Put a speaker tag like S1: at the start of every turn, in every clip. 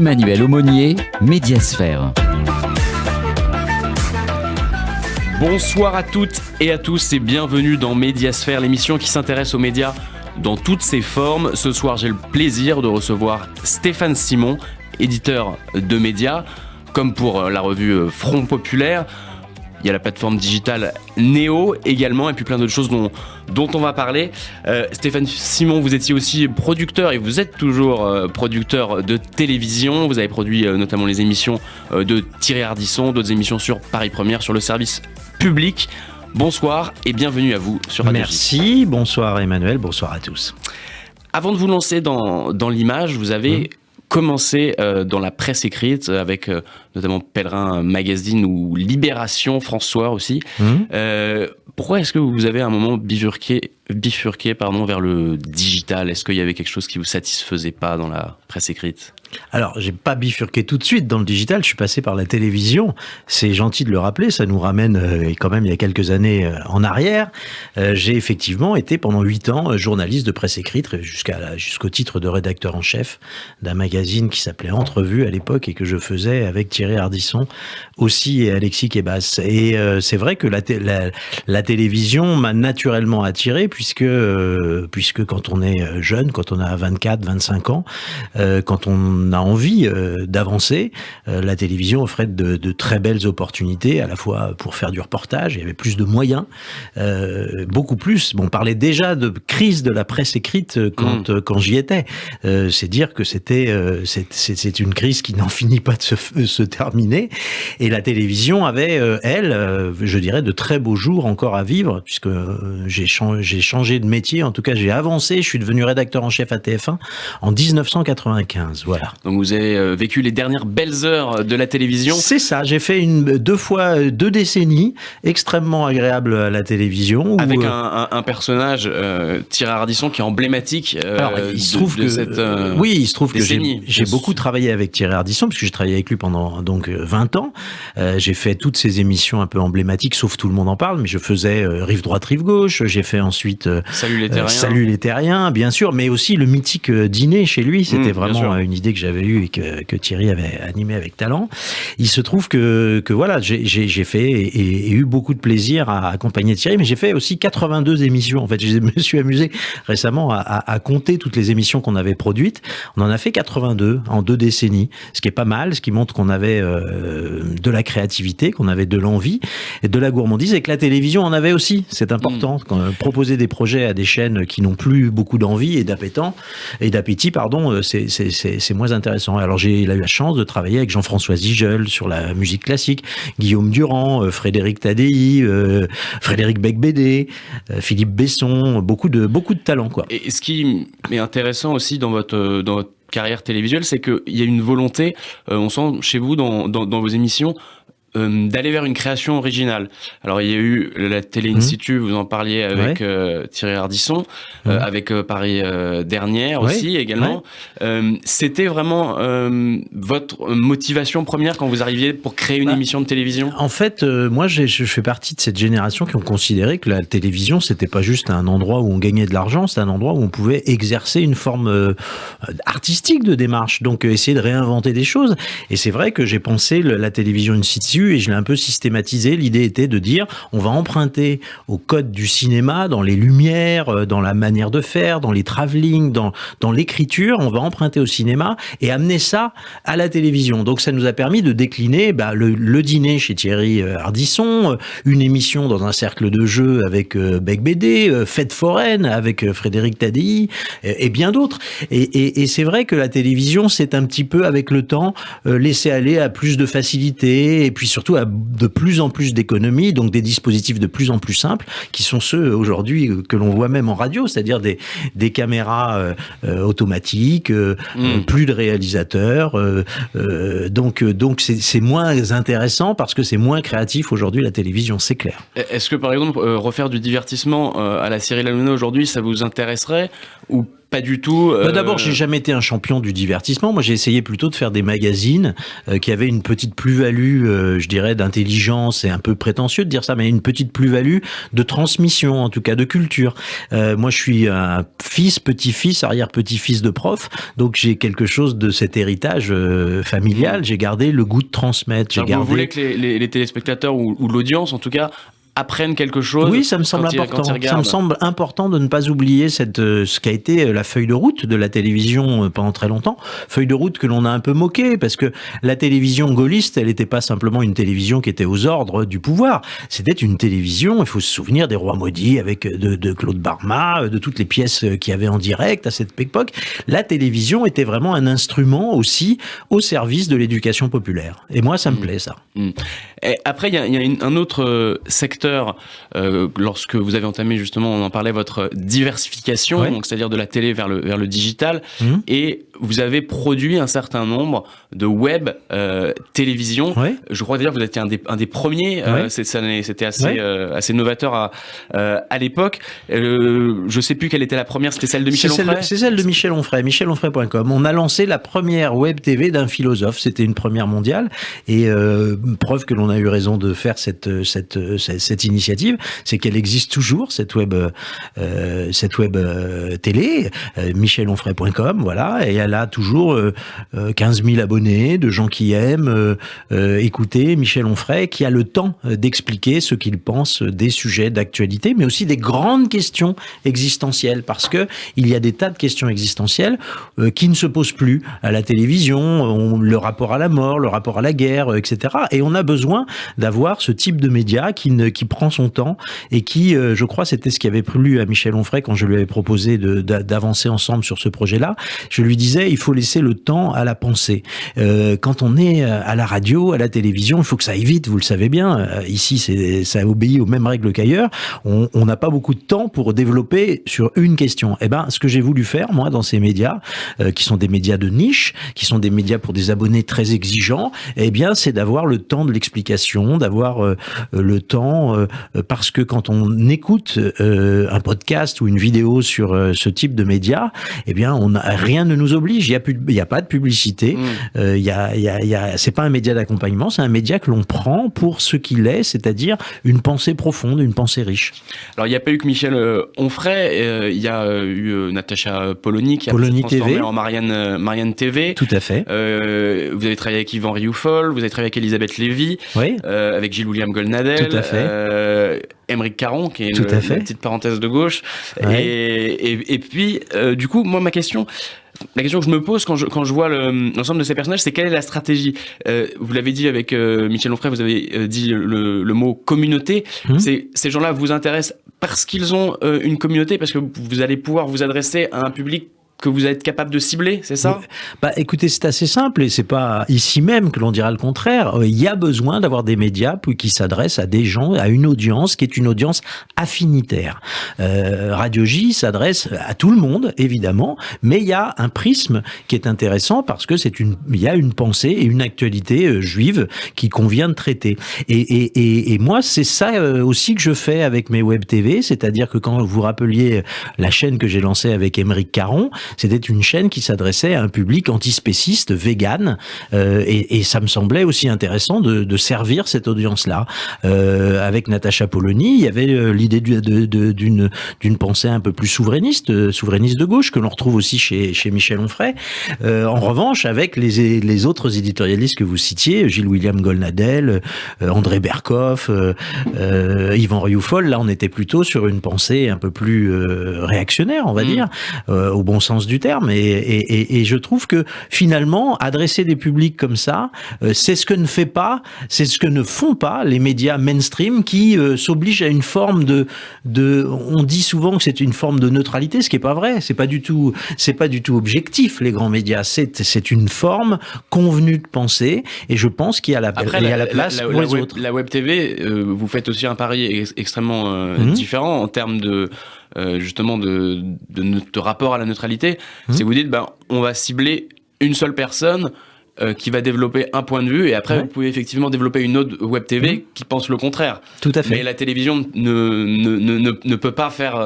S1: Emmanuel Aumonier, Médiasphère.
S2: Bonsoir à toutes et à tous et bienvenue dans Médiasphère, l'émission qui s'intéresse aux médias dans toutes ses formes. Ce soir, j'ai le plaisir de recevoir Stéphane Simon, éditeur de médias, comme pour la revue Front Populaire. Il y a la plateforme digitale Néo également, et puis plein d'autres choses dont on va parler. Stéphane Simon, vous étiez aussi producteur, et vous êtes toujours producteur de télévision. Vous avez produit notamment les émissions de Thierry Ardisson, d'autres émissions sur Paris Première, sur le service public. Bonsoir et bienvenue à vous sur Radio J.
S3: Merci, bonsoir Emmanuel, bonsoir à tous.
S2: Avant de vous lancer dans l'image, vous avez commencé dans la presse écrite avec notamment Pèlerin Magazine ou Libération, François aussi. Pourquoi est-ce que vous avez à un moment bifurqué vers le digital ? Est-ce qu'il y avait quelque chose qui vous satisfaisait pas dans la presse écrite ?
S3: Alors, j'ai pas bifurqué tout de suite dans le digital, je suis passé par la télévision. C'est gentil de le rappeler, ça nous ramène quand même il y a quelques années en arrière. J'ai effectivement été pendant 8 ans journaliste de presse écrite jusqu'au titre de rédacteur en chef d'un magazine qui s'appelait Entrevue à l'époque et que je faisais avec Thierry Ardisson aussi et Alexis Kebas. Et c'est vrai que la télévision m'a naturellement attiré puisque quand on est jeune, quand on a 24, 25 ans, quand on a envie d'avancer, la télévision offrait de très belles opportunités, à la fois pour faire du reportage, il y avait plus de moyens, beaucoup plus. Bon, on parlait déjà de crise de la presse écrite quand j'y étais. C'est dire que c'est une crise qui n'en finit pas de se terminer. Et la télévision avait, je dirais, de très beaux jours encore à vivre, puisque j'ai changé de métier, en tout cas j'ai avancé, je suis devenu rédacteur en chef à TF1 en 1995, voilà.
S2: Donc vous avez vécu les dernières belles heures de la télévision.
S3: C'est ça, j'ai fait 2 décennies extrêmement agréables à la télévision.
S2: Avec un personnage, Thierry Ardisson, qui est emblématique
S3: il se trouve que j'ai beaucoup travaillé avec Thierry Ardisson, puisque j'ai travaillé avec lui pendant donc 20 ans. J'ai fait toutes ces émissions un peu emblématiques, sauf Tout le monde en parle, mais je faisais Rive droite, Rive gauche. J'ai fait ensuite Salut les Terriens, bien sûr, mais aussi le mythique dîner chez lui. C'était vraiment une idée que j'avais eue et que Thierry avait animé avec talent. Il se trouve que voilà, j'ai fait et eu beaucoup de plaisir à accompagner Thierry, mais j'ai fait aussi 82 émissions. En fait, je me suis amusé récemment à compter toutes les émissions qu'on avait produites. On en a fait 82 en 2 décennies, ce qui est pas mal, ce qui montre qu'on avait de la créativité, qu'on avait de l'envie et de la gourmandise, et que la télévision en avait aussi. C'est important. Proposer des projets à des chaînes qui n'ont plus beaucoup d'envie et d'appétit, c'est moins intéressant. Alors j'ai eu la chance de travailler avec Jean-François Zigel sur la musique classique, Guillaume Durand, Frédéric Tadei, Frédéric Becbédé, Philippe Besson, beaucoup de talent, quoi.
S2: Et ce qui est intéressant aussi dans votre carrière télévisuelle, c'est qu'il y a une volonté, on sent chez vous dans vos émissions, d'aller vers une création originale. Alors il y a eu la télé in situ, vous en parliez avec Thierry Ardisson, avec Paris Dernière aussi également. C'était vraiment votre motivation première quand vous arriviez pour créer une émission de télévision ?
S3: En fait, moi je fais partie de cette génération qui ont considéré que la télévision c'était pas juste un endroit où on gagnait de l'argent, c'était un endroit où on pouvait exercer une forme artistique de démarche, donc essayer de réinventer des choses. Et c'est vrai que j'ai pensé la télévision in situ et je l'ai un peu systématisé. L'idée était de dire, on va emprunter au code du cinéma, dans les lumières, dans la manière de faire, dans les travelling, dans l'écriture, on va emprunter au cinéma et amener ça à la télévision. Donc ça nous a permis de décliner le dîner chez Thierry Ardisson, une émission dans un cercle de jeu avec Becbédé, Fête foraine avec Frédéric Tadei et bien d'autres. Et c'est vrai que la télévision, c'est un petit peu avec le temps laisser aller à plus de facilité et puis surtout à de plus en plus d'économies, donc des dispositifs de plus en plus simples, qui sont ceux aujourd'hui que l'on voit même en radio, c'est-à-dire des caméras automatiques, plus de réalisateurs, donc c'est moins intéressant parce que c'est moins créatif aujourd'hui la télévision, c'est clair.
S2: Est-ce que par exemple refaire du divertissement à la Cyril Hanouna aujourd'hui, ça vous intéresserait ou pas du tout.
S3: D'abord, j'ai jamais été un champion du divertissement. Moi, j'ai essayé plutôt de faire des magazines qui avaient une petite plus-value, je dirais, d'intelligence. C'est un peu prétentieux de dire ça, mais une petite plus-value de transmission, en tout cas de culture. Moi, je suis un fils, petit-fils, arrière-petit-fils de prof, donc j'ai quelque chose de cet héritage familial. J'ai gardé le goût de transmettre.
S2: Vous voulez que les téléspectateurs ou l'audience, en tout cas, apprennent quelque chose.
S3: Oui, ça me semble important. Ça me semble important de ne pas oublier ce qu'a été la feuille de route de la télévision pendant très longtemps. Feuille de route que l'on a un peu moquée, parce que la télévision gaulliste, elle n'était pas simplement une télévision qui était aux ordres du pouvoir. C'était une télévision, il faut se souvenir des Rois maudits avec de Claude Barma, de toutes les pièces qu'il y avait en direct à cette époque. La télévision était vraiment un instrument aussi au service de l'éducation populaire. Et moi, ça me plaît, ça.
S2: Et après, il y a un autre secteur, lorsque vous avez entamé, justement, on en parlait, votre diversification,
S3: ouais.
S2: donc c'est-à-dire de la télé vers le digital, et vous avez produit un certain nombre de web télévision.
S3: Ouais.
S2: Je crois d'ailleurs que vous étiez un des premiers,
S3: ouais.
S2: C'était assez novateur à l'époque. Je sais plus quelle était la première, c'était celle de Michel Onfray.
S3: C'est celle de Michel Onfray, michelonfray.com. On a lancé la première web TV d'un philosophe, c'était une première mondiale, et preuve que l'on a eu raison de faire cette initiative, c'est qu'elle existe toujours, cette web télé, michelonfray.com, voilà, et elle a toujours 15 000 abonnés, de gens qui aiment écouter Michel Onfray, qui a le temps d'expliquer ce qu'il pense des sujets d'actualité, mais aussi des grandes questions existentielles, parce que il y a des tas de questions existentielles qui ne se posent plus à la télévision, le rapport à la mort, le rapport à la guerre, etc. Et on a besoin d'avoir ce type de média qui prend son temps et qui, je crois, c'était ce qui avait plu à Michel Onfray quand je lui avais proposé d'avancer ensemble sur ce projet-là. Je lui disais, il faut laisser le temps à la pensée. Quand on est à la radio, à la télévision, il faut que ça aille vite, vous le savez bien. Ici, ça obéit aux mêmes règles qu'ailleurs. On n'a pas beaucoup de temps pour développer sur une question. Eh ben, ce que j'ai voulu faire, moi, dans ces médias, qui sont des médias de niche, qui sont des médias pour des abonnés très exigeants, eh bien, c'est d'avoir le temps de l'explication, d'avoir le temps, parce que quand on écoute un podcast ou une vidéo sur ce type de médias, eh bien, rien ne nous oblige. Il y a pas de publicité. C'est pas un média d'accompagnement, c'est un média que l'on prend pour ce qu'il est, c'est-à-dire une pensée profonde, une pensée riche.
S2: Alors, il n'y a pas eu que Michel Onfray, il y a eu Natacha Polony qui a été transformée en Marianne TV.
S3: Tout à fait.
S2: Vous avez travaillé avec Yvan Rioufol, vous avez travaillé avec Elisabeth Lévy,
S3: oui.
S2: Avec Gilles-William Goldnadel.
S3: Tout à fait.
S2: Émeric Caron, qui est
S3: une
S2: petite parenthèse de gauche. Ouais. Et puis, du coup, moi, la question que je me pose quand je vois l'ensemble de ces personnages, c'est quelle est la stratégie. Vous l'avez dit avec Michel Onfray, vous avez dit le mot communauté. Ces gens-là vous intéressent parce qu'ils ont une communauté, parce que vous allez pouvoir vous adresser à un public que vous êtes capable de cibler, c'est ça ?
S3: Bah, écoutez, c'est assez simple et c'est pas ici même que l'on dira le contraire. Il y a besoin d'avoir des médias qui s'adressent à des gens, à une audience qui est une audience affinitaire. Radio J s'adresse à tout le monde, évidemment, mais il y a un prisme qui est intéressant parce que il y a une pensée et une actualité juive qui convient de traiter. Et moi, c'est ça aussi que je fais avec mes web TV, c'est-à-dire que quand vous rappeliez la chaîne que j'ai lancée avec Émeric Caron, c'était une chaîne qui s'adressait à un public antispéciste, vegan, et ça me semblait aussi intéressant de servir cette audience-là. Avec Natacha Polony, il y avait l'idée d'une pensée un peu plus souverainiste de gauche, que l'on retrouve aussi chez Michel Onfray. En revanche, avec les autres éditorialistes que vous citiez, Gilles-William Goldnadel, André Berkoff, Yvan Rioufol, là on était plutôt sur une pensée un peu plus réactionnaire, on va dire, au bon sens du terme, et je trouve que finalement adresser des publics comme ça, c'est ce que ne font pas les médias mainstream qui s'obligent à une forme on dit souvent que c'est une forme de neutralité, ce qui est pas vrai, c'est pas du tout objectif, les grands médias, c'est une forme convenue de pensée, et je pense qu'il y a la place pour les autres.
S2: La web TV, vous faites aussi un pari extrêmement différent en termes de justement de rapport à la neutralité. C'est vous dites, on va cibler une seule personne qui va développer un point de vue, et après vous pouvez effectivement développer une autre web TV qui pense le contraire.
S3: Tout à fait.
S2: Mais la télévision ne peut pas faire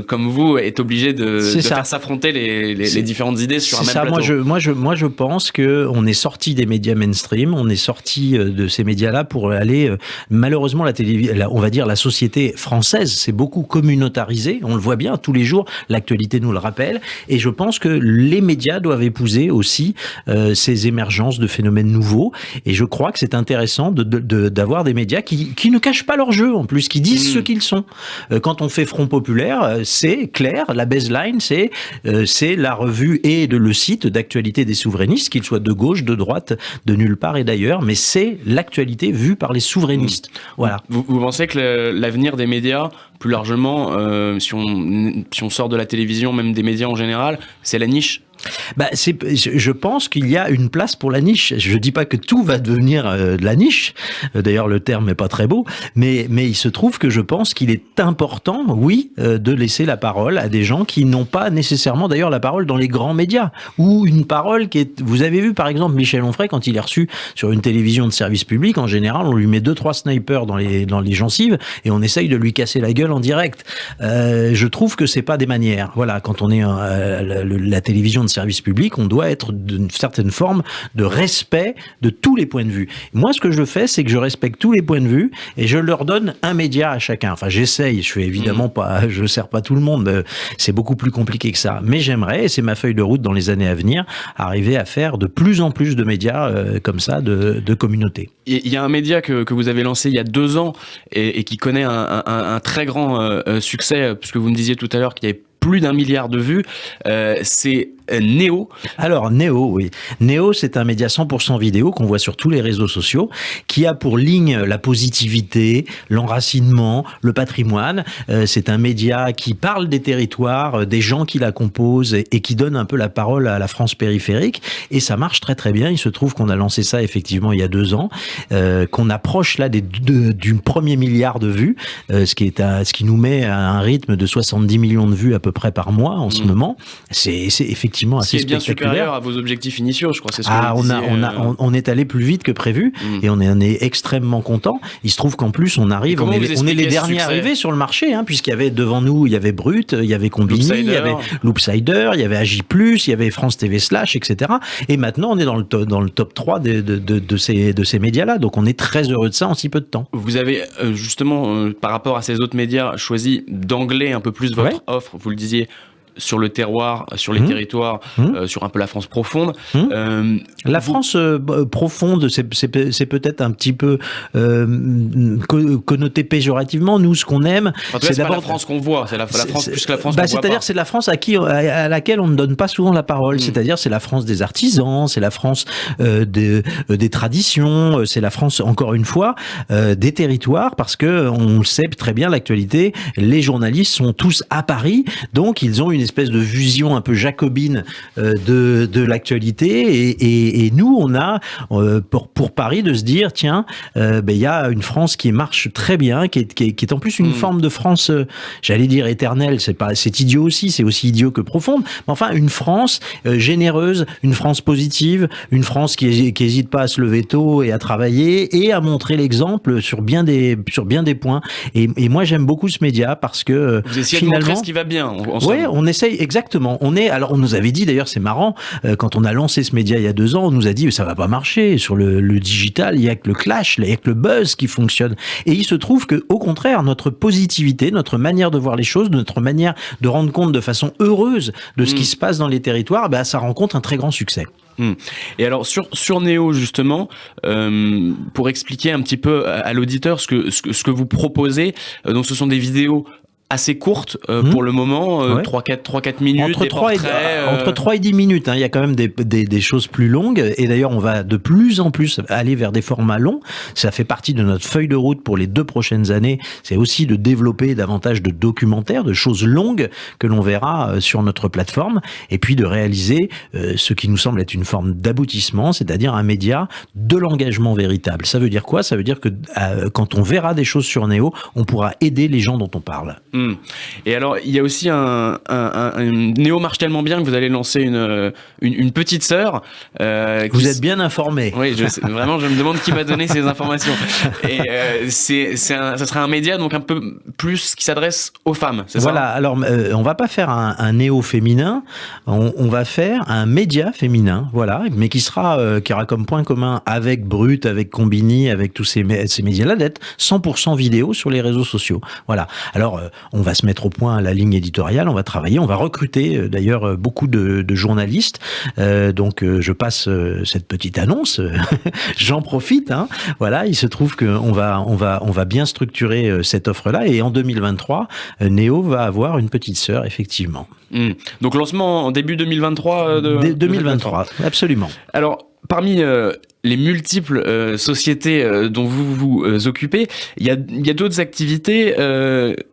S2: comme vous, est obligée de faire s'affronter les différentes idées sur un même plateau.
S3: Moi je pense qu'on est sorti des médias mainstream, on est sorti de ces médias-là pour aller... malheureusement, on va dire la société française, c'est beaucoup communautarisé, on le voit bien tous les jours, l'actualité nous le rappelle, et je pense que les médias doivent épouser aussi ces émergences de phénomènes nouveaux, et je crois que c'est intéressant d'avoir des médias qui ne cachent pas leur jeu, en plus, qui disent ce qu'ils sont. Quand on fait Front Populaire, c'est clair, la baseline, c'est la revue et le site d'actualité des souverainistes, qu'ils soient de gauche, de droite, de nulle part et d'ailleurs, mais c'est l'actualité vue par les souverainistes. Voilà.
S2: Vous pensez que l'avenir des médias, plus largement, si on sort de la télévision, même des médias en général, c'est la niche ?
S3: Je pense qu'il y a une place pour la niche. Je dis pas que tout va devenir de la niche. D'ailleurs, le terme n'est pas très beau. Mais il se trouve que je pense qu'il est important, oui, de laisser la parole à des gens qui n'ont pas nécessairement, d'ailleurs, la parole dans les grands médias. Ou une parole qui est... Vous avez vu, par exemple, Michel Onfray, quand il est reçu sur une télévision de service public, en général, on lui met 2-3 snipers dans les gencives et on essaye de lui casser la gueule en direct. Je trouve que c'est pas des manières. Voilà, quand on est la télévision de service public, on doit être d'une certaine forme de respect de tous les points de vue. Moi, ce que je fais, c'est que je respecte tous les points de vue et je leur donne un média à chacun. Enfin, j'essaye, je fais évidemment pas, je sers pas tout le monde, c'est beaucoup plus compliqué que ça. Mais j'aimerais, et c'est ma feuille de route dans les années à venir, arriver à faire de plus en plus de médias comme ça, de communautés.
S2: Il y a un média que vous avez lancé il y a 2 ans et qui connaît un très grand succès, puisque vous me disiez tout à l'heure qu'il y avait plus d'1 milliard de vues, c'est Néo.
S3: Alors Néo, oui. Néo, c'est un média 100% vidéo qu'on voit sur tous les réseaux sociaux, qui a pour ligne la positivité, l'enracinement, le patrimoine. C'est un média qui parle des territoires, des gens qui la composent et qui donne un peu la parole à la France périphérique. Et ça marche très très bien. Il se trouve qu'on a lancé ça effectivement il y a 2 ans, qu'on approche là du premier milliard de vues, ce qui nous met à un rythme de 70 millions de vues à peu près par mois en ce moment. C'est effectivement assez spectaculaire.
S2: C'est bien supérieur à vos objectifs initiaux, je crois. C'est ce que
S3: on est allé plus vite que prévu et on est extrêmement content. Il se trouve qu'en plus on arrive, on est les derniers arrivés sur le marché, puisqu'il y avait devant nous, il y avait Brut, il y avait Combini, il y avait Loopsider, il y avait Agi+, il y avait France TV Slash, etc. Et maintenant on est dans le top 3 de ces médias-là. Donc on est très heureux de ça en si peu de temps.
S2: Vous avez justement, par rapport à ces autres médias, choisi d'angler un peu plus votre offre. Vous le disiez, sur le terroir, sur les territoires, sur un peu la France profonde.
S3: La France profonde, c'est peut-être un petit peu connoté péjorativement. Nous, ce qu'on aime,
S2: c'est d'abord la France qu'on voit, c'est la France plus que la France qu'on voit.
S3: C'est-à-dire, c'est la France à laquelle on ne donne pas souvent la parole. C'est-à-dire, c'est la France des artisans, c'est la France des traditions, c'est la France, encore une fois, des territoires, parce que on le sait très bien, l'actualité, les journalistes sont tous à Paris, donc ils ont une espèce de vision un peu jacobine de l'actualité, et nous on a pour Paris de se dire tiens, il y a une France qui marche très bien, qui est en plus une forme de France, j'allais dire éternelle, c'est idiot aussi, c'est aussi idiot que profonde, mais enfin une France généreuse, une France positive, une France qui hésite pas à se lever tôt et à travailler et à montrer l'exemple sur bien des points, et moi j'aime beaucoup ce média parce que
S2: vous essayez de montrer ce qui va bien.
S3: On essaye, exactement. Alors on nous avait dit, d'ailleurs c'est marrant, quand on a lancé ce média il y a 2 ans, on nous a dit ça va pas marcher sur le digital, il y a que le clash, il y a que le buzz qui fonctionne. Et il se trouve que au contraire, notre positivité, notre manière de voir les choses, notre manière de rendre compte de façon heureuse de ce qui se passe dans les territoires, ça rencontre un très grand succès.
S2: Et alors sur Néo justement, pour expliquer un petit peu à l'auditeur ce que vous proposez, donc ce sont des vidéos assez courte pour le moment, 3-4 minutes,
S3: entre 3 et 10 minutes, il y a quand même des choses plus longues, et d'ailleurs on va de plus en plus aller vers des formats longs. Ça fait partie de notre feuille de route pour les 2 prochaines années, c'est aussi de développer davantage de documentaires, de choses longues que l'on verra sur notre plateforme, et puis de réaliser ce qui nous semble être une forme d'aboutissement, c'est-à-dire un média de l'engagement véritable. Ça veut dire quoi ? Ça veut dire que quand on verra des choses sur Néo, on pourra aider les gens dont on parle.
S2: Et alors, il y a aussi un Néo marche tellement bien que vous allez lancer une petite sœur.
S3: Vous êtes bien informé.
S2: Oui, vraiment, je me demande qui m'a donné ces informations. Et ça serait un média donc un peu plus qui s'adresse aux femmes, c'est
S3: voilà,
S2: ça?
S3: alors on va pas faire un néo féminin, on va faire un média féminin, voilà, mais qui aura comme point commun avec Brut, avec Combini, avec tous ces médias-là, d'être 100% vidéo sur les réseaux sociaux. Voilà. Alors, on va se mettre au point la ligne éditoriale, on va travailler, on va recruter d'ailleurs beaucoup de journalistes. Donc, je passe cette petite annonce, j'en profite. Hein. Voilà, il se trouve qu'on va bien structurer cette offre-là, et en 2023, Néo va avoir une petite sœur, effectivement.
S2: Donc, lancement en début 2023
S3: 2023, absolument.
S2: Alors, parmi les multiples sociétés dont vous vous occupez, il y a d'autres activités.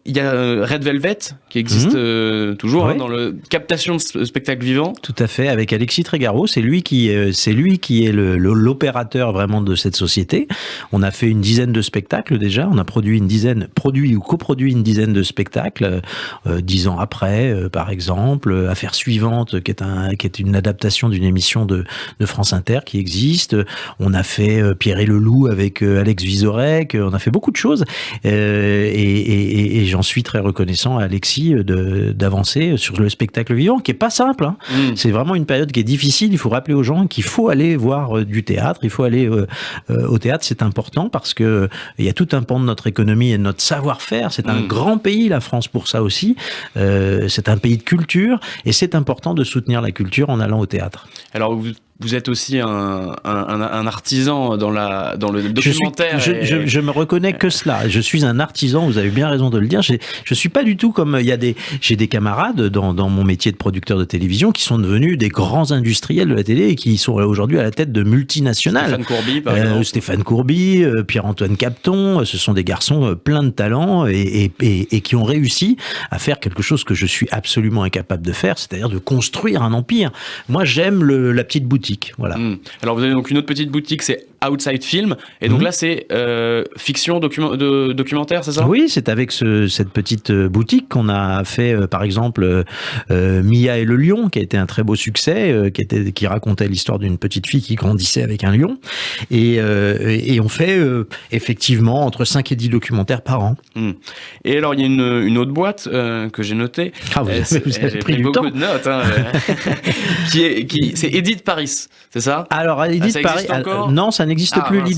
S2: Il y a Red Velvet qui existe toujours
S3: ouais.
S2: dans le captation de spectacles vivants.
S3: Tout à fait, avec Alexis Trégaro, c'est lui qui est l'opérateur vraiment de cette société. On a fait une dizaine de spectacles déjà, on a produit ou coproduit une dizaine de spectacles. 10 ans après, par exemple, Affaire suivante, qui est une adaptation d'une émission de France Inter qui existe. On a fait Pierre et le Loup avec Alex Vizorek. On a fait beaucoup de choses et j'en suis très reconnaissant à Alexis d'avancer sur le spectacle vivant, qui est pas simple. Hein. C'est vraiment une période qui est difficile. Il faut rappeler aux gens qu'il faut aller voir du théâtre. Il faut aller au théâtre. C'est important parce que il y a tout un pan de notre économie et de notre savoir-faire. C'est un grand pays, la France, pour ça aussi. C'est un pays de culture et c'est important de soutenir la culture en allant au théâtre.
S2: Alors, vous êtes aussi un artisan dans le documentaire.
S3: Je me reconnais que cela. Je suis un artisan. Vous avez bien raison de le dire. Je suis pas du tout comme j'ai des camarades dans mon métier de producteur de télévision qui sont devenus des grands industriels de la télé et qui sont aujourd'hui à la tête de multinationales.
S2: Stéphane Courby, par exemple.
S3: Stéphane Courby, Pierre-Antoine Capton. Ce sont des garçons pleins de talent et qui ont réussi à faire quelque chose que je suis absolument incapable de faire, c'est-à-dire de construire un empire. Moi, j'aime la petite boutique. Voilà.
S2: Alors vous avez donc une autre petite boutique, c'est Outside Film, et donc là c'est fiction documentaire, c'est ça?
S3: Oui, c'est avec cette petite boutique qu'on a fait par exemple Mia et le lion, qui a été un très beau succès, qui racontait l'histoire d'une petite fille qui grandissait avec un lion, et on fait effectivement entre 5 et 10 documentaires par an.
S2: Et alors il y a une autre boîte que j'ai notée.
S3: Ah, vous avez pris du
S2: beaucoup
S3: temps.
S2: de notes, hein, c'est Edith Paris, c'est ça?
S3: Alors Edith
S2: ça
S3: Paris,
S2: existe encore?
S3: non, ça n'existe plus.
S2: Mince,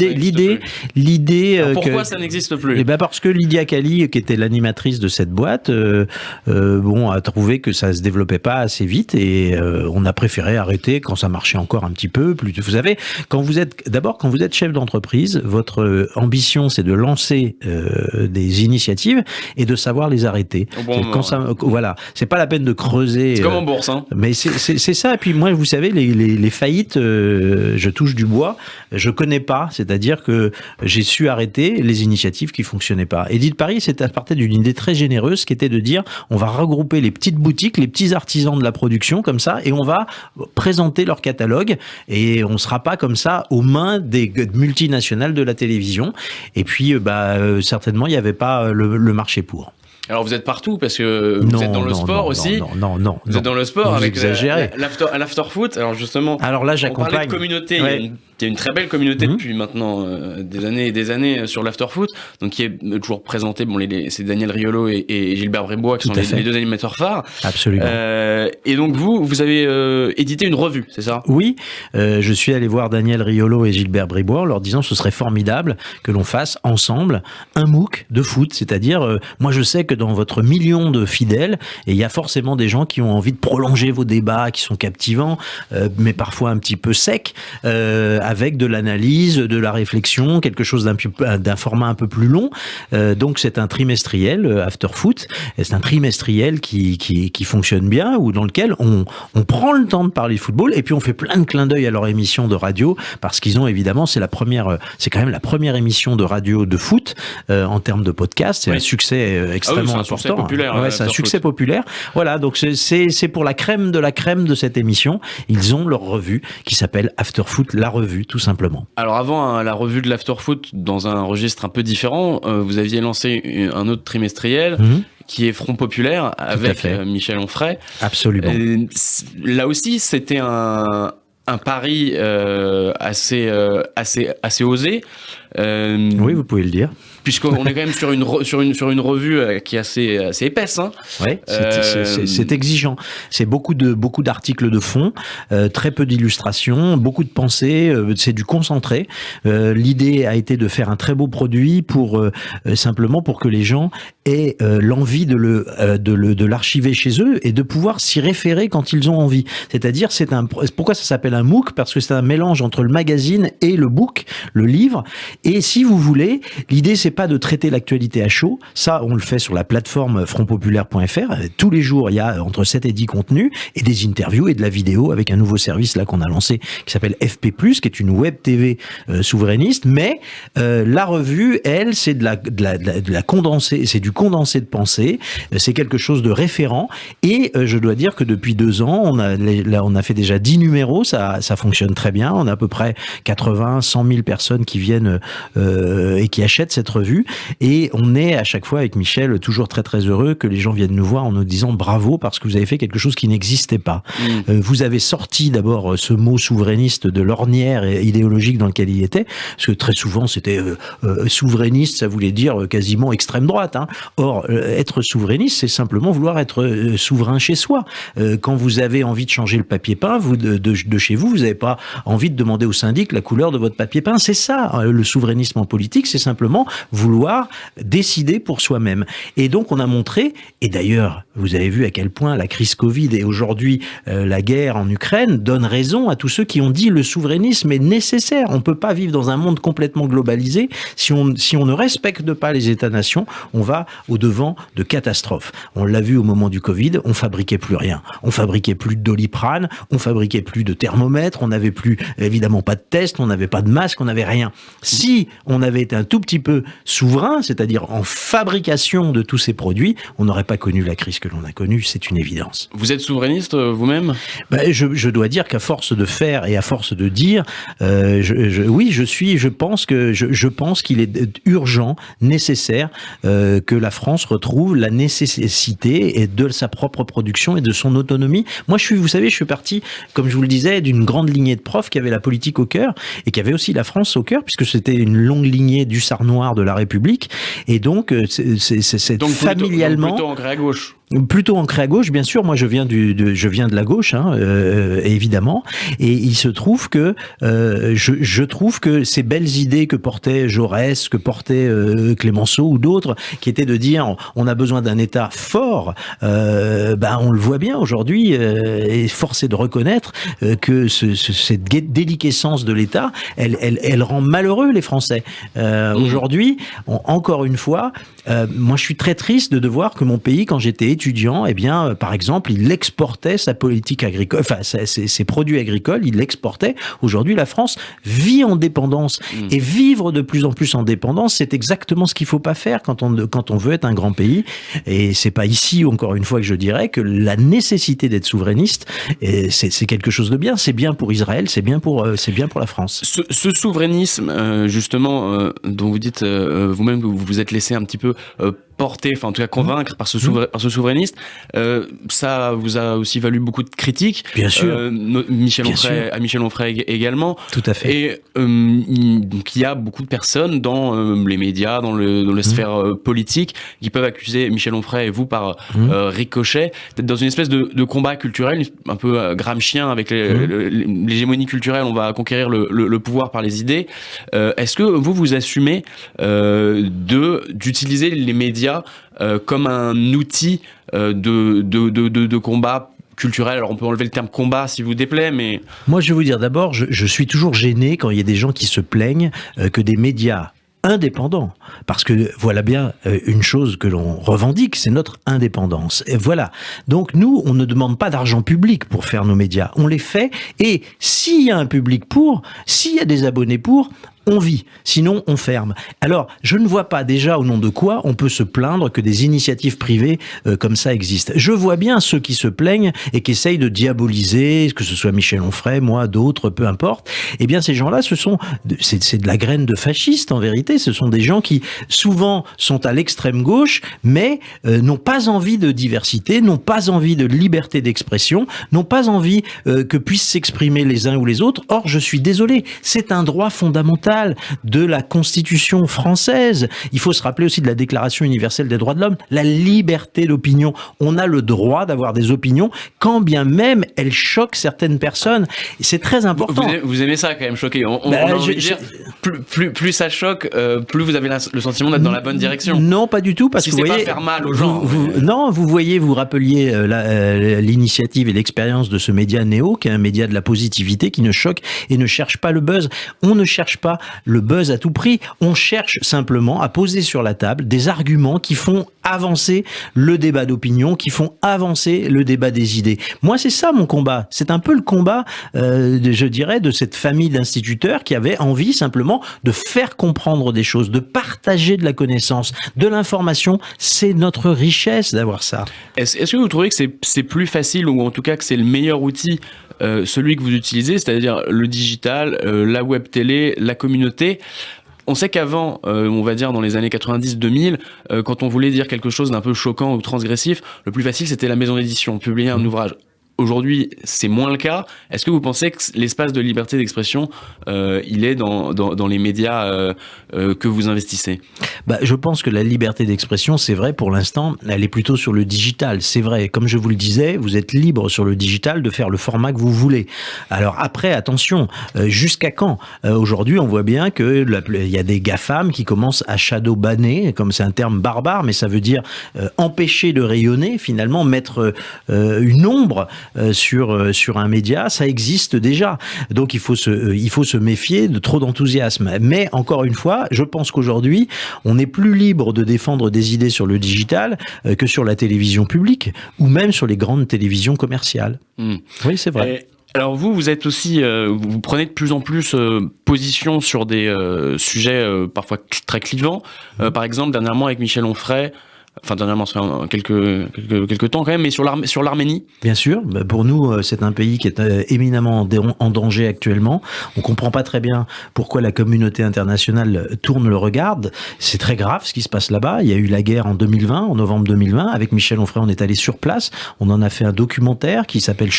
S3: L'idée.
S2: Alors pourquoi ça n'existe plus?
S3: Eh ben parce que Lydia Cali, qui était l'animatrice de cette boîte, a trouvé que ça se développait pas assez vite et on a préféré arrêter quand ça marchait encore un petit peu. Vous savez, quand vous êtes chef d'entreprise, votre ambition c'est de lancer des initiatives et de savoir les arrêter. Voilà, c'est pas la peine de creuser.
S2: C'est comme en bourse, hein.
S3: Mais c'est ça. Et puis moi, vous savez, les faillites, je touche du bois. Je connais pas, c'est-à-dire que j'ai su arrêter les initiatives qui fonctionnaient pas. Edith Paris, c'était à partir d'une idée très généreuse qui était de dire on va regrouper les petites boutiques, les petits artisans de la production comme ça, et on va présenter leur catalogue et on sera pas comme ça aux mains des multinationales de la télévision. Et puis, certainement, il y avait pas le marché pour.
S2: Alors vous êtes partout parce que vous êtes dans le sport aussi.
S3: Non.
S2: Vous êtes dans le sport avec l'after foot. Alors justement,
S3: alors là,
S2: on parlait de communauté.
S3: Ouais.
S2: Il y a une très belle communauté depuis maintenant des années et des années sur l'after foot, donc qui est toujours présentée. Bon, c'est Daniel Riolo et Gilbert Brébois qui sont les deux animateurs phares.
S3: Absolument.
S2: Et donc vous avez édité une revue, c'est ça?
S3: Oui, je suis allé voir Daniel Riolo et Gilbert Brébois en leur disant ce serait formidable que l'on fasse ensemble un MOOC de foot, c'est-à-dire moi je sais que dans votre million de fidèles, et il y a forcément des gens qui ont envie de prolonger vos débats, qui sont captivants, mais parfois un petit peu secs, avec de l'analyse, de la réflexion, quelque chose d'un format un peu plus long. Donc c'est un trimestriel, After Foot, et c'est un trimestriel qui fonctionne bien, ou dans lequel on prend le temps de parler de football, et puis on fait plein de clins d'œil à leur émission de radio, parce qu'ils ont évidemment, c'est quand même la première émission de radio de foot en termes de podcast. C'est un succès extrêmement important.
S2: Succès populaire,
S3: c'est un succès populaire. Voilà, donc c'est pour la crème de cette émission. Ils ont leur revue qui s'appelle After Foot, la revue, tout simplement.
S2: Alors avant la revue de l'After Foot, dans un registre un peu différent, vous aviez lancé un autre trimestriel qui est Front Populaire avec Michel Onfray.
S3: Absolument.
S2: Là aussi, c'était un pari assez osé.
S3: Oui, vous pouvez le dire.
S2: Puisqu'on est quand même sur une revue qui est assez épaisse. Hein.
S3: Oui, c'est exigeant. C'est beaucoup d'articles de fond, très peu d'illustrations, beaucoup de pensées. C'est du concentré. L'idée a été de faire un très beau produit simplement pour que les gens aient l'envie de l'archiver chez eux et de pouvoir s'y référer quand ils ont envie. C'est-à-dire, pourquoi ça s'appelle un MOOC ? Parce que c'est un mélange entre le magazine et le book, le livre. Et si vous voulez, l'idée c'est pas de traiter l'actualité à chaud. Ça, on le fait sur la plateforme frontpopulaire.fr. Tous les jours, il y a entre 7 et 10 contenus et des interviews et de la vidéo avec un nouveau service là qu'on a lancé qui s'appelle FP+, qui est une web TV souverainiste. Mais la revue, elle, c'est de la condensée, c'est du condensé de pensée. C'est quelque chose de référent. Et je dois dire que depuis 2 ans, on a fait déjà 10 numéros. Ça fonctionne très bien. On a à peu près 80, 100 000 personnes qui viennent et qui achètent cette revue, et on est à chaque fois avec Michel toujours très très heureux que les gens viennent nous voir en nous disant bravo parce que vous avez fait quelque chose qui n'existait pas. Vous avez sorti d'abord ce mot souverainiste de l'ornière idéologique dans lequel il était, parce que très souvent c'était souverainiste, ça voulait dire quasiment extrême droite. Hein. Or, être souverainiste, c'est simplement vouloir être souverain chez soi. Quand vous avez envie de changer le papier peint, de chez vous, vous n'avez pas envie de demander au syndic la couleur de votre papier peint. C'est ça, le souverainisme en politique, c'est simplement vouloir décider pour soi-même. Et donc on a montré, et d'ailleurs vous avez vu à quel point la crise Covid et aujourd'hui la guerre en Ukraine donnent raison à tous ceux qui ont dit le souverainisme est nécessaire. On ne peut pas vivre dans un monde complètement globalisé si on ne respecte pas les États-nations, on va au-devant de catastrophes. On l'a vu au moment du Covid, on fabriquait plus rien. On fabriquait plus de Doliprane, on fabriquait plus de thermomètres, on n'avait plus évidemment pas de tests, on n'avait pas de masques, on n'avait rien. Si on avait été un tout petit peu souverain, c'est-à-dire en fabrication de tous ces produits, on n'aurait pas connu la crise que l'on a connue, c'est une évidence.
S2: Vous êtes souverainiste vous-même ?
S3: Je dois dire qu'à force de faire et à force de dire, oui, je pense qu'il est urgent, nécessaire que la France retrouve la nécessité de sa propre production et de son autonomie. Moi, vous savez, je suis parti, comme je vous le disais, d'une grande lignée de profs qui avaient la politique au cœur et qui avait aussi la France au cœur, puisque c'était une longue lignée d'hussards noirs de la République. Et donc, c'est familialement...
S2: Donc plutôt ancré à gauche.
S3: Plutôt ancré à gauche, bien sûr. Moi, je viens de la gauche, hein, évidemment. Et il se trouve que je trouve que ces belles idées que portait Jaurès, que portait Clémenceau ou d'autres, qui étaient de dire on a besoin d'un État fort, on le voit bien aujourd'hui. Et force est de reconnaître que cette déliquescence de l'État, elle rend malheureux les Français. Aujourd'hui, encore une fois, moi, je suis très triste de voir que mon pays, quand j'étais étudiant, par exemple, il exportait sa politique agricole, enfin, ses produits agricoles, il l'exportait. Aujourd'hui, la France vit en dépendance. Et vivre de plus en plus en dépendance, c'est exactement ce qu'il faut pas faire quand on veut être un grand pays. Et c'est pas ici, encore une fois, que je dirais que la nécessité d'être souverainiste, c'est quelque chose de bien. C'est bien pour Israël, c'est bien pour la France.
S2: Ce souverainisme, justement, dont vous dites vous-même que vous vous êtes laissé un petit peu porter, enfin en tout cas convaincre par ce souverainiste, ça vous a aussi valu beaucoup de critiques.
S3: Bien sûr.
S2: Michel Onfray également.
S3: Tout à fait.
S2: Et donc il y a beaucoup de personnes dans les médias, dans la sphère politique, qui peuvent accuser Michel Onfray et vous par ricochet, d'être dans une espèce de combat culturel, un peu gramscien avec l'hégémonie culturelle, on va conquérir le pouvoir par les idées. Est-ce que vous assumez d'utiliser les médias comme un outil de combat culturel? Alors on peut enlever le terme combat si vous déplaît, mais...
S3: Moi je vais vous dire d'abord, je suis toujours gêné quand il y a des gens qui se plaignent que des médias indépendant, parce que voilà bien une chose que l'on revendique, c'est notre indépendance. Et voilà. Donc nous, on ne demande pas d'argent public pour faire nos médias. On les fait, et s'il y a un public s'il y a des abonnés on vit, sinon on ferme. Alors, je ne vois pas déjà au nom de quoi on peut se plaindre que des initiatives privées comme ça existent. Je vois bien ceux qui se plaignent et qui essayent de diaboliser, que ce soit Michel Onfray, moi, d'autres, peu importe. Eh bien, ces gens-là, c'est de la graine de fascistes en vérité. Ce sont des gens qui souvent sont à l'extrême gauche, mais n'ont pas envie de diversité, n'ont pas envie de liberté d'expression, n'ont pas envie que puissent s'exprimer les uns ou les autres. Or, je suis désolé, c'est un droit fondamental de la Constitution française. Il faut se rappeler aussi de la Déclaration universelle des droits de l'homme, la liberté d'opinion. On a le droit d'avoir des opinions, quand bien même elles choquent certaines personnes. Et c'est très important.
S2: Vous aimez ça quand même, choquer. On a envie de dire, plus ça choque, plus vous avez le sentiment d'être dans la bonne direction.
S3: Non, pas du tout, parce que
S2: vous voyez, pas faire mal aux gens.
S3: Vous rappeliez l'initiative et l'expérience de ce média Néo, qui est un média de la positivité, qui ne choque et ne cherche pas le buzz. On ne cherche pas le buzz à tout prix. On cherche simplement à poser sur la table des arguments qui font avancer le débat d'opinion, qui font avancer le débat des idées. Moi, c'est ça mon combat. C'est un peu le combat, je dirais, de cette famille d'instituteurs qui avait envie simplement de faire comprendre des choses, de partager de la connaissance, de l'information. C'est notre richesse d'avoir ça.
S2: Est-ce que vous trouvez que c'est plus facile, ou en tout cas que c'est le meilleur outil, celui que vous utilisez, c'est-à-dire le digital, la web télé, la communauté? On sait qu'avant, on va dire dans les années 90-2000, quand on voulait dire quelque chose d'un peu choquant ou transgressif, le plus facile c'était la maison d'édition, publier un ouvrage. Aujourd'hui, c'est moins le cas. Est-ce que vous pensez que l'espace de liberté d'expression, il est dans les médias que vous investissez ?
S3: Je pense que la liberté d'expression, c'est vrai, pour l'instant, elle est plutôt sur le digital. C'est vrai, comme je vous le disais, vous êtes libre sur le digital de faire le format que vous voulez. Alors après, attention, jusqu'à quand ? Aujourd'hui, on voit bien que il y a des GAFAM qui commencent à shadow-banner, comme c'est un terme barbare, mais ça veut dire empêcher de rayonner, finalement, mettre une ombre sur un média. Ça existe déjà. Donc il faut se méfier de trop d'enthousiasme. Mais encore une fois, je pense qu'aujourd'hui, on est plus libre de défendre des idées sur le digital que sur la télévision publique ou même sur les grandes télévisions commerciales. Oui, c'est vrai.
S2: Alors vous êtes aussi, vous prenez de plus en plus position sur des sujets parfois très clivants. Par exemple, dernièrement avec Michel Onfray, dernièrement, ça fait quelques temps quand même, mais sur l'Arménie.
S3: Bien sûr, pour nous, c'est un pays qui est éminemment en danger actuellement. On comprend pas très bien pourquoi la communauté internationale tourne le regard. C'est très grave ce qui se passe là-bas. Il y a eu la guerre en 2020, en novembre 2020. Avec Michel Onfray, on est allé sur place. On en a fait un documentaire qui s'appelle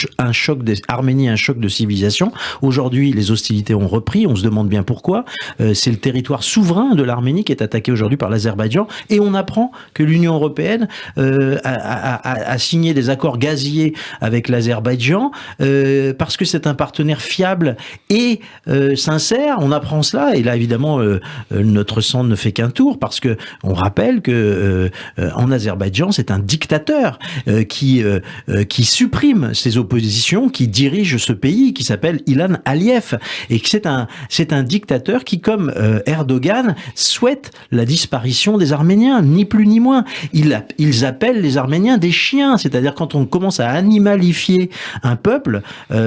S3: Arménie, un choc de civilisation. Aujourd'hui, les hostilités ont repris. On se demande bien pourquoi. C'est le territoire souverain de l'Arménie qui est attaqué aujourd'hui par l'Azerbaïdjan. Et on apprend que l'Union européenne a signé des accords gaziers avec l'Azerbaïdjan parce que c'est un partenaire fiable et sincère. On apprend cela et là évidemment notre sang ne fait qu'un tour parce que on rappelle que en Azerbaïdjan c'est un dictateur qui supprime ses oppositions, qui dirige ce pays, qui s'appelle Ilham Aliyev et que c'est un dictateur qui comme Erdogan souhaite la disparition des Arméniens, ni plus ni moins. Ils appellent les Arméniens des chiens, c'est-à-dire quand on commence à animalifier un peuple,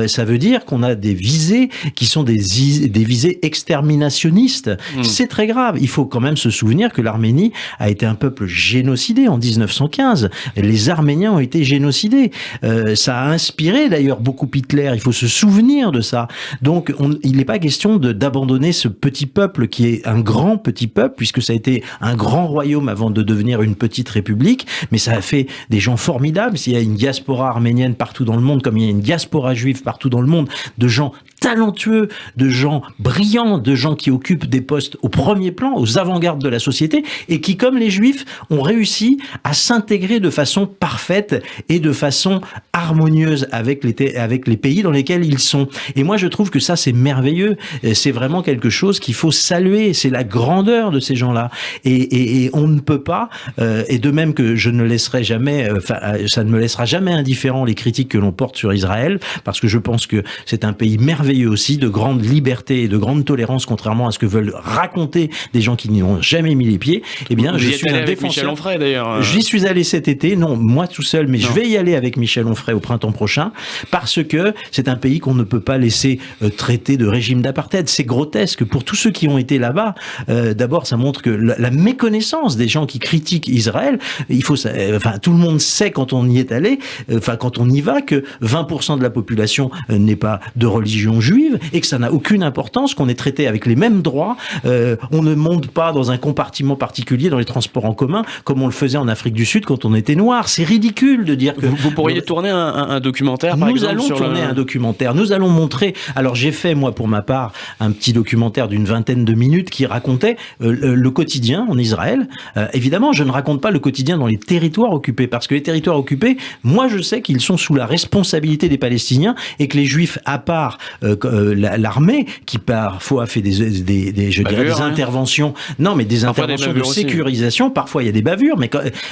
S3: ça veut dire qu'on a des visées qui sont des visées exterminationnistes. C'est très grave. Il faut quand même se souvenir que l'Arménie a été un peuple génocidé en 1915. Les Arméniens ont été génocidés. Ça a inspiré d'ailleurs beaucoup Hitler. Il faut se souvenir de ça. Donc il n'est pas question d'abandonner ce petit peuple qui est un grand petit peuple, puisque ça a été un grand royaume avant de devenir une petite république, mais ça a fait des gens formidables. S'il y a une diaspora arménienne partout dans le monde, comme il y a une diaspora juive partout dans le monde, de gens talentueux, de gens brillants, de gens qui occupent des postes au premier plan, aux avant-gardes de la société, et qui, comme les Juifs, ont réussi à s'intégrer de façon parfaite et de façon harmonieuse avec les pays dans lesquels ils sont. Et moi, je trouve que ça, c'est merveilleux. C'est vraiment quelque chose qu'il faut saluer. C'est la grandeur de ces gens-là. Et on ne peut pas, et de même que je ne laisserai jamais, ça ne me laissera jamais indifférent les critiques que l'on porte sur Israël, parce que je pense que c'est un pays merveilleux conseille aussi de grande liberté et de grande tolérance, contrairement à ce que veulent raconter des gens qui n'y ont jamais mis les pieds. Eh bien, je suis un défenseur.
S2: Michel Onfray, d'ailleurs.
S3: J'y suis allé cet été, non, moi tout seul, mais je vais y aller avec Michel Onfray au printemps prochain, parce que c'est un pays qu'on ne peut pas laisser traiter de régime d'apartheid. C'est grotesque. Pour tous ceux qui ont été là-bas, d'abord, ça montre que la méconnaissance des gens qui critiquent Israël, tout le monde sait quand on y est allé, quand on y va, que 20% de la population n'est pas de religion juive et que ça n'a aucune importance, qu'on est traité avec les mêmes droits. On ne monte pas dans un compartiment particulier dans les transports en commun comme on le faisait en Afrique du Sud quand on était noir. C'est ridicule de dire que...
S2: Vous pourriez tourner un documentaire, par exemple,
S3: Nous allons tourner un documentaire. Nous allons montrer... Alors, j'ai fait, moi, pour ma part, un petit documentaire d'une 20aine de minutes qui racontait le quotidien en Israël. Évidemment, je ne raconte pas le quotidien dans les territoires occupés, parce que les territoires occupés, moi, je sais qu'ils sont sous la responsabilité des Palestiniens et que les Juifs, à part l'armée, qui parfois fait des interventions... Non, mais des interventions de sécurisation. Parfois, il y a des bavures, mais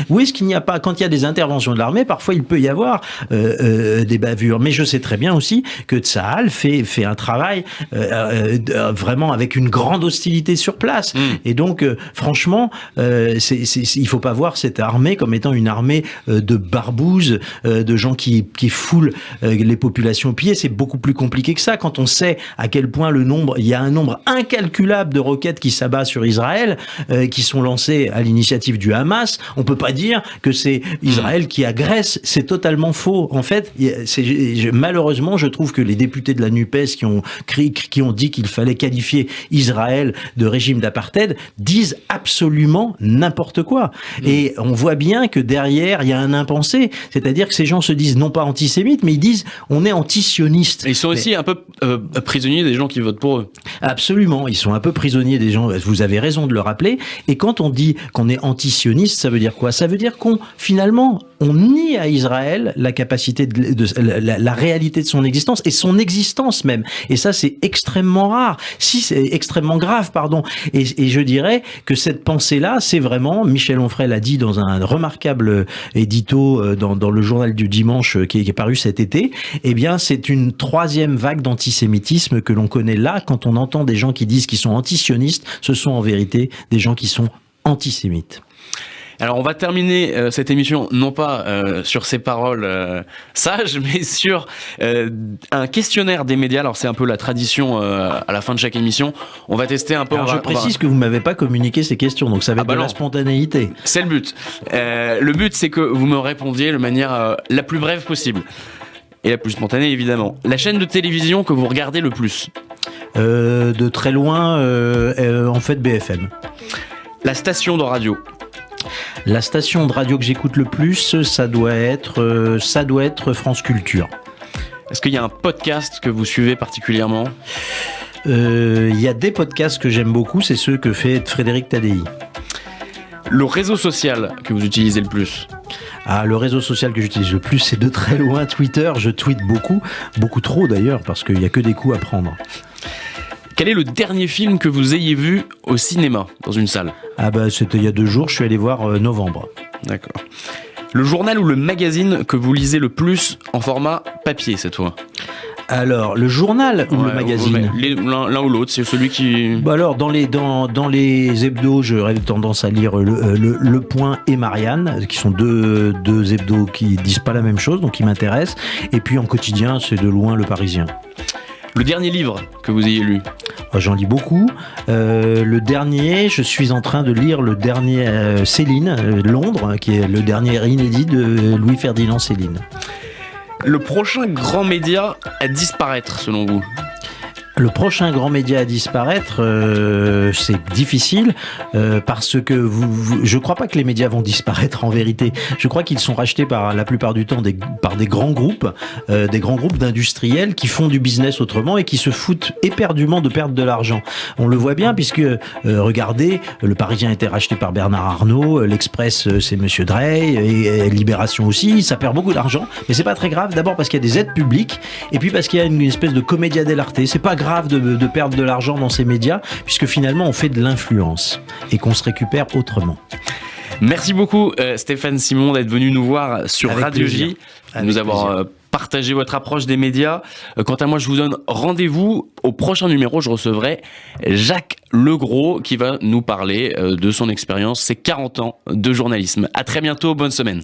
S3: où est-ce qu'il n'y a pas... Quand il y a des interventions de l'armée, parfois, il peut y avoir des bavures. Mais je sais très bien aussi que Tsahal fait un travail vraiment avec une grande hostilité sur place. Et donc, franchement, il faut pas voir cette armée comme étant une armée de barbouzes, de gens qui foulent les populations au pied. C'est beaucoup plus compliqué que ça. Quand on sait à quel point il y a un nombre incalculable de roquettes qui s'abattent sur Israël, qui sont lancées à l'initiative du Hamas, on peut pas dire que c'est Israël qui agresse. C'est totalement faux. En fait, malheureusement, je trouve que les députés de la NUPES qui ont dit qu'il fallait qualifier Israël de régime d'apartheid disent absolument n'importe quoi. Et on voit bien que derrière, il y a un impensé. C'est-à-dire que ces gens se disent non pas antisémites, mais ils disent on est antisioniste.
S2: Ils sont aussi un peu prisonniers des gens qui votent pour eux.
S3: Absolument. Ils sont un peu prisonniers des gens. Vous avez raison de le rappeler. Et quand on dit qu'on est antisioniste, ça veut dire quoi? Ça veut dire finalement, on nie à Israël la capacité la réalité de son existence et son existence même. Et ça, c'est extrêmement rare. C'est extrêmement grave, pardon. Et je dirais que cette pensée-là, c'est vraiment, Michel Onfray l'a dit dans un remarquable édito dans le journal du dimanche qui est paru cet été, eh bien, c'est une troisième vague d'antisémitisme que l'on connaît là. Quand on entend des gens qui disent qu'ils sont antisionistes, ce sont en vérité des gens qui sont antisémites.
S2: Alors on va terminer cette émission non pas sur ces paroles sages, mais sur un questionnaire des médias. Alors c'est un peu la tradition à la fin de chaque émission. On va tester un peu.
S3: Alors je précise que vous m'avez pas communiqué ces questions, donc ça va être de la spontanéité.
S2: C'est le but. Le but, c'est que vous me répondiez de manière la plus brève possible et la plus spontanée évidemment. La chaîne de télévision que vous regardez le plus?
S3: De très loin, en fait BFM.
S2: La station de radio?
S3: La station de radio que j'écoute le plus, ça doit être France Culture.
S2: Est-ce qu'il y a un podcast que vous suivez particulièrement?
S3: Il y a des podcasts que j'aime beaucoup, c'est ceux que fait Frédéric Tadei.
S2: Le réseau social que vous utilisez le plus?
S3: Le réseau social que j'utilise le plus, c'est de très loin Twitter. Je tweete beaucoup trop d'ailleurs, parce qu'il n'y a que des coups à prendre.
S2: Quel est le dernier film que vous ayez vu au cinéma, dans une salle?
S3: C'était il y a 2 jours, je suis allé voir Novembre.
S2: D'accord. Le journal ou le magazine que vous lisez le plus en format papier cette fois?
S3: Alors, le journal ou le magazine?
S2: L'un ou l'autre, c'est celui qui...
S3: Alors, dans les hebdos, j'aurais tendance à lire le Point et Marianne, qui sont deux hebdos qui disent pas la même chose, donc qui m'intéressent. Et puis, en quotidien, c'est de loin Le Parisien.
S2: Le dernier livre que vous ayez lu?
S3: J'en lis beaucoup. Le dernier, je suis en train de lire le dernier Céline, Londres, qui est le dernier inédit de Louis-Ferdinand Céline.
S2: Le prochain grand média à disparaître, selon vous?
S3: Le prochain grand média à disparaître, c'est difficile parce que je crois pas que les médias vont disparaître en vérité. Je crois qu'ils sont rachetés par la plupart du temps par des grands groupes d'industriels qui font du business autrement et qui se foutent éperdument de perdre de l'argent. On le voit bien puisque regardez, le Parisien a été racheté par Bernard Arnault, l'Express c'est Monsieur Drey et Libération aussi. Ça perd beaucoup d'argent, mais c'est pas très grave. D'abord parce qu'il y a des aides publiques et puis parce qu'il y a une espèce de commedia dell'arte. C'est pas grave de perdre de l'argent dans ces médias, puisque finalement on fait de l'influence et qu'on se récupère autrement.
S2: Merci beaucoup Stéphane Simon d'être venu nous voir sur
S3: Avec
S2: Radio
S3: plaisir.
S2: J, nous avoir partager votre approche des médias. Quant à moi, je vous donne rendez-vous au prochain numéro. Je recevrai Jacques Legros qui va nous parler de son expérience, ses 40 ans de journalisme. À très bientôt, bonne semaine.